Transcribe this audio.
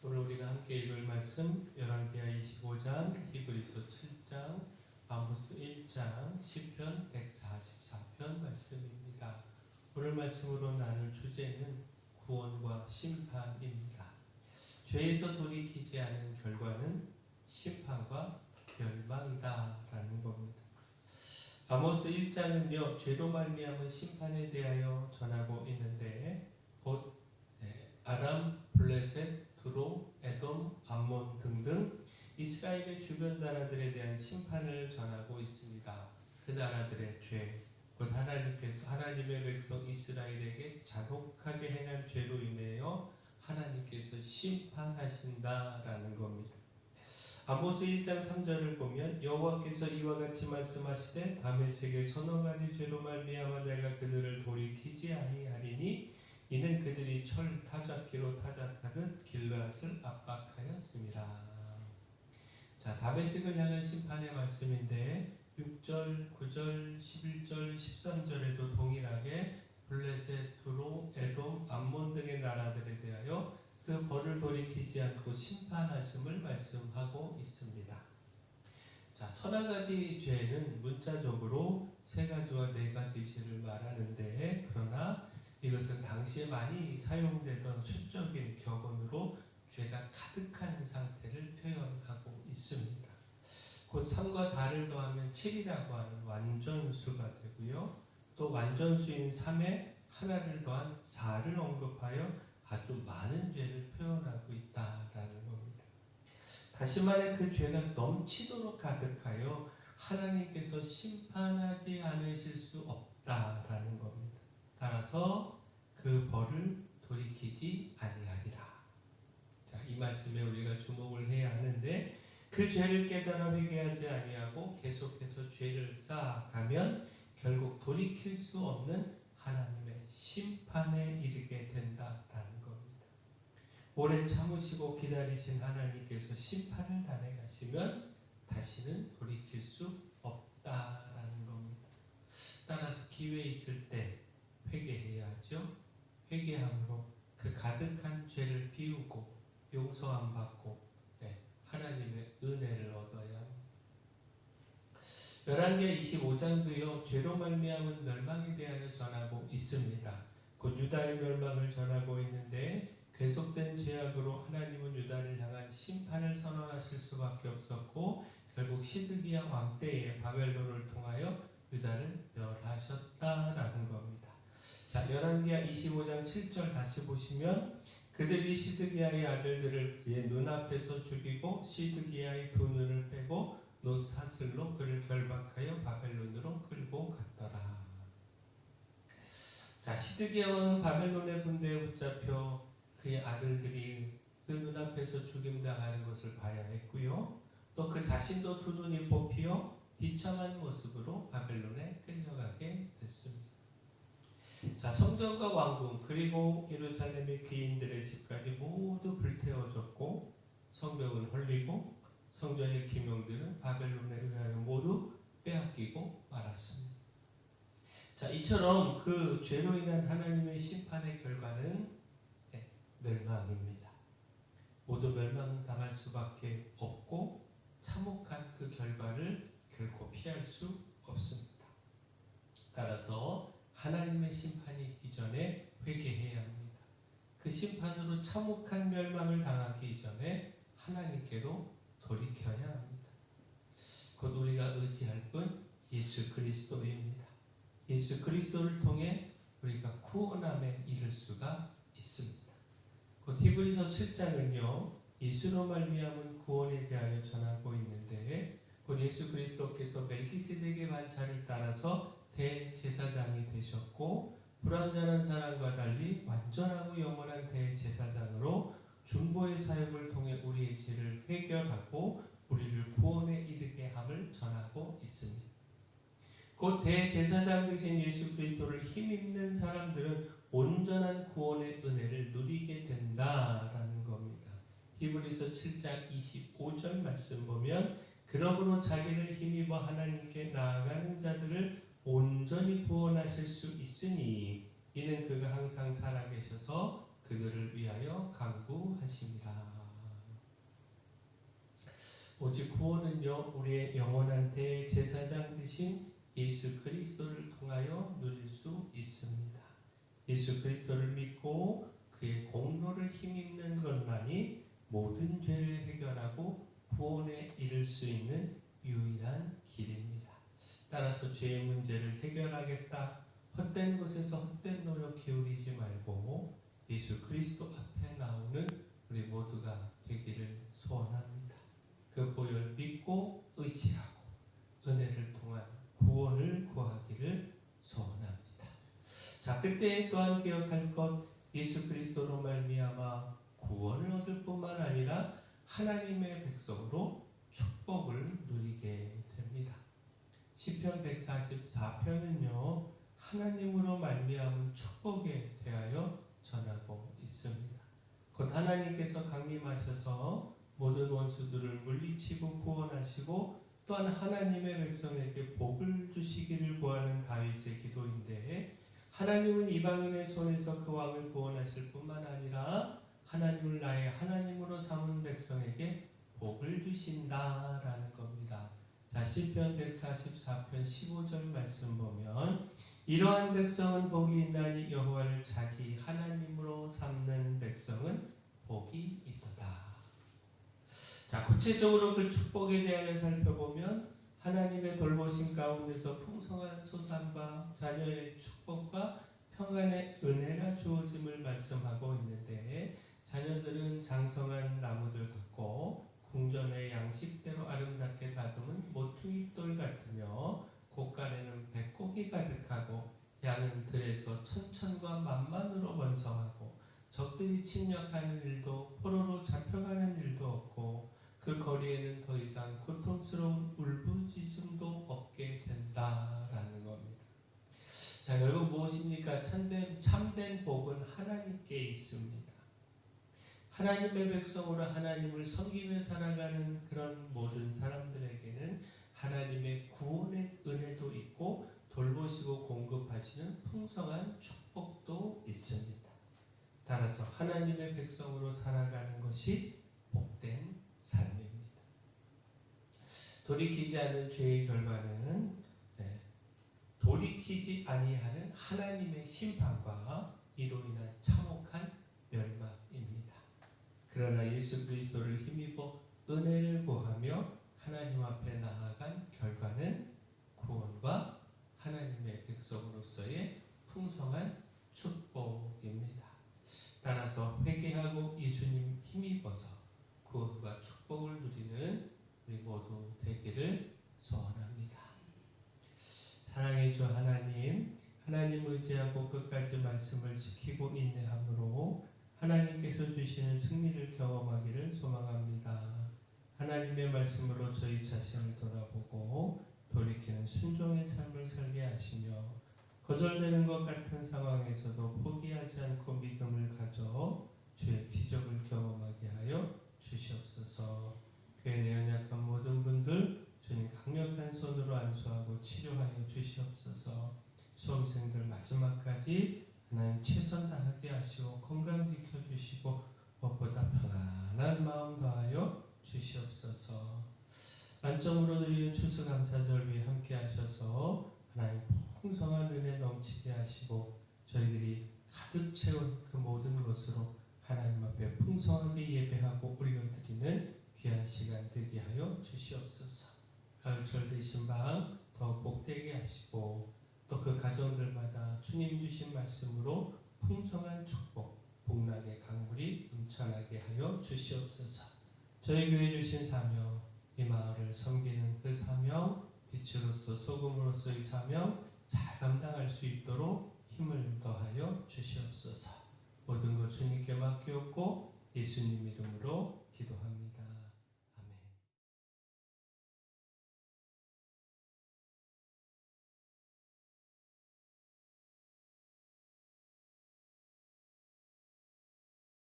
오늘 우리가 함께 읽을 말씀 열왕기하 25장, 히브리서 7장, 아모스 1장, 시편 144편 말씀입니다. 오늘 말씀으로 나눌 주제는 구원과 심판입니다. 죄에서 돌이키지 않은 결과는 심판과 멸망이다 라는 겁니다. 아모스 1장은요, 죄로 말미암은 심판에 대하여 전하고 있는데 곧 아람, 블레셋, 두로, 에돔, 암몬 등등 이스라엘의 주변 나라들에 대한 심판을 전하고 있습니다. 그 나라들의 죄, 곧 하나님의 백성 이스라엘에게 잔혹하게 행한 죄로 인하여 하나님께서 심판하신다라는 겁니다. 아모스 1장 3절을 보면 여호와께서 이와 같이 말씀하시되 다메섹의 서너 가지 죄로 말미암아 내가 그들을 돌이키지 아니하리니 이는 그들이 철 타작기로 타작하듯 길르앗을 압박하였습니다. 자, 다메섹을 향한 심판의 말씀인데 6절, 9절, 11절, 13절에도 동일하게 블레셋, 두로, 에돔, 암몬 등의 나라들에 대하여 그 벌을 돌이키지 않고 심판하심을 말씀하고 있습니다. 자, 서너 가지 죄는 문자적으로 세 가지와 네 가지 죄를 말하는데 그러나 이것은 당시에 많이 사용되던 수적인 격언으로 죄가 가득한 상태를 표현하고 있습니다. 곧 3과 4를 더하면 7이라고 하는 완전수가 되고요. 또 완전수인 3에 하나를 더한 4를 언급하여 아주 많은 죄를 표현하고 있다라는 겁니다. 다시 말해 그 죄가 넘치도록 가득하여 하나님께서 심판하지 않으실 수 없다라는 겁니다. 따라서 그 벌을 돌이키지 아니하리라. 자, 이 말씀에 우리가 주목을 해야 하는데 그 죄를 깨달아 회개하지 아니하고 계속해서 죄를 쌓아가면 결국 돌이킬 수 없는 하나님의 심판에 이르게 된다라는 겁니다. 오래 참으시고 기다리신 하나님께서 심판을 단행하시면 다시는 돌이킬 수 없다라는 겁니다. 따라서 기회 있을 때 회개해야 하죠. 회개함으로 그 가득한 죄를 비우고 용서함 받고 하나님의 은혜를 얻어야 합니다. 열왕기하 25장도요 죄로 말미암은 멸망에 대하여 전하고 있습니다. 곧 유다의 멸망을 전하고 있는데 계속된 죄악으로 하나님은 유다를 향한 심판을 선언하실 수밖에 없었고 결국 시드기야 왕 때에 바벨론을 통하여 유다를 멸하셨다라는 겁니다. 자, 열왕기하 25장 7절 다시 보시면 그들이 시드기야의 아들들을 그의 눈앞에서 죽이고 시드기야의 두 눈을 빼고 놋사슬로 그를 결박하여 바벨론으로 끌고 갔더라. 자, 시드기야 왕은 바벨론의 군대에 붙잡혀 그의 아들들이 그 눈앞에서 죽임당하는 것을 봐야 했고요. 또 그 자신도 두 눈이 뽑히어 비참한 모습으로 바벨론에 끌려가게 됐습니다. 자, 성전과 왕궁 그리고 예루살렘의 귀인들의 집까지 모두 불태워졌고 성벽은 헐리고 성전의 기명들은 바벨론에 의하여 모두 빼앗기고 말았습니다. 자, 이처럼 그 죄로 인한 하나님의 심판의 결과는 멸망입니다. 모두 멸망당할 수밖에 없고 참혹한 그 결과를 결코 피할 수 없습니다. 따라서 하나님의 심판이 있기 전에 회개해야 합니다. 그 심판으로 참혹한 멸망을 당하기 전에 하나님께로 돌이켜야 합니다. 곧 우리가 의지할 분 예수 그리스도입니다. 예수 그리스도를 통해 우리가 구원함에 이를 수가 있습니다. 곧 히브리서 7장은요 예수로 말미암은 구원에 대하여 전하고 있는데 곧 예수 그리스도께서 멜기세덱의 반차를 따라서 대제사장이 되셨고 불완전한 사람과 달리 완전하고 영원한 대제사장으로 중보의 사역을 통해 우리의 죄를 해결하고 우리를 구원에 이르게 함을 전하고 있습니다. 곧 대제사장 되신 예수 그리스도를 힘입는 사람들은 온전한 구원의 은혜를 누리게 된다라는 겁니다. 히브리서 7장 25절 말씀 보면 그러므로 자기를 힘입어 하나님께 나아가는 자들을 온전히 구원하실 수 있으니 이는 그가 항상 살아계셔서 그들을 위하여 간구하심이라. 오직 구원은요 우리의 영원한 대제사장 되신 예수 그리스도를 통하여 누릴 수 있습니다. 예수 그리스도를 믿고 그의 공로를 힘입는 것만이 모든 죄를 해결하고 구원에 이를 수 있는 유일한 길입니다. 따라서 죄의 문제를 해결하겠다, 헛된 곳에서 헛된 노력 기울이지 말고 예수 그리스도 앞에 나오는 우리 모두가 되기를 소원합니다. 그 보혈 믿고 의지하고 은혜를 통한 구원을 구하기를 소원합니다. 자, 그때 또한 기억할 것, 예수 그리스도로 말미암아 구원을 얻을 뿐만 아니라 하나님의 백성으로 축복을 누리게 됩니다. 시편 144편은요 하나님으로 말미암은 축복에 대하여 전하고 있습니다. 곧 하나님께서 강림하셔서 모든 원수들을 물리치고 구원하시고 또한 하나님의 백성에게 복을 주시기를 구하는 다윗의 기도인데, 하나님은 이방인의 손에서 그 왕을 구원하실 뿐만 아니라 하나님을 나의 하나님으로 삼은 백성에게 복을 주신다라는 겁니다. 자, 시편 144편 15절 말씀 보면 이러한 백성은 복이 있나니 여호와를 자기 하나님으로 삼는 백성은 복이 있도다. 자, 구체적으로 그 축복에 대하여 살펴보면 하나님의 돌보심 가운데서 풍성한 소산과 자녀의 축복과 평안의 은혜가 주어짐을 말씀하고 있는데, 자녀들은 장성한 나무들 같고 궁전의 양식대로 아름답게 다듬은 모퉁이돌 같으며 곳간에는 백곡이 가득하고 양은 들에서 천천과 만만으로 번성하고 적들이 침략하는 일도 포로로 잡혀가는 일도 없고 그 거리에는 더 이상 고통스러운 울부짖음도 없게 된다라는 겁니다. 자, 결국 무엇입니까? 참된 복은 하나님께 있습니다. 하나님의 백성으로 하나님을 섬기며 살아가는 그런 모든 사람들에게는 하나님의 구원의 은혜도 있고 돌보시고 공급하시는 풍성한 축복도 있습니다. 따라서 하나님의 백성으로 살아가는 것이 복된 삶입니다. 돌이키지 않는 죄의 결과는 돌이키지 아니하는 하나님의 심판과 이로 인한 참혹한 멸망입니다. 그러나 예수 그리스도를 힘입어 은혜를 구하며 하나님 앞에 나아간 결과는 구원과 하나님의 백성으로서의 풍성한 축복입니다. 따라서 회개하고 예수님 힘입어서 구원과 축복을 누리는 우리 모두 되기를 소원합니다. 사랑의 주 하나님, 하나님 의지하고 끝까지 말씀을 지키고 인내함으로 하나님께서 주시는 승리를 경험하기를 소망합니다. 하나님의 말씀으로 저희 자신을 돌아보고 돌이키는 순종의 삶을 살게 하시며 거절되는 것 같은 상황에서도 포기하지 않고 믿음을 가져 주의 기적을 경험하게 하여 주시옵소서. 교회 내 연약한 모든 분들 주님 강력한 손으로 안수하고 치료하여 주시옵소서. 수험생들 마지막까지 하나님 최선 다하게 하시고 건강 지켜주시고 무엇보다 편안한 마음 더하여 주시옵소서. 만점으로 드리는 추수감사절 위에 함께 하셔서 하나님 풍성한 은혜 넘치게 하시고 저희들이 가득 채운 그 모든 것으로 하나님 앞에 풍성하게 예배하고 올려드리는 귀한 시간 되게 하여 주시옵소서. 가을철 되신 밤 더 복되게 하시고 또 그 가정들마다 주님 주신 말씀으로 풍성한 축복, 복락의 강물이 넘쳐나게 하여 주시옵소서. 저희 교회 주신 사명, 이 마을을 섬기는 그 사명, 빛으로서 소금으로서의 사명 잘 감당할 수 있도록 힘을 더하여 주시옵소서. 모든 것 주님께 맡기옵고 예수님 이름으로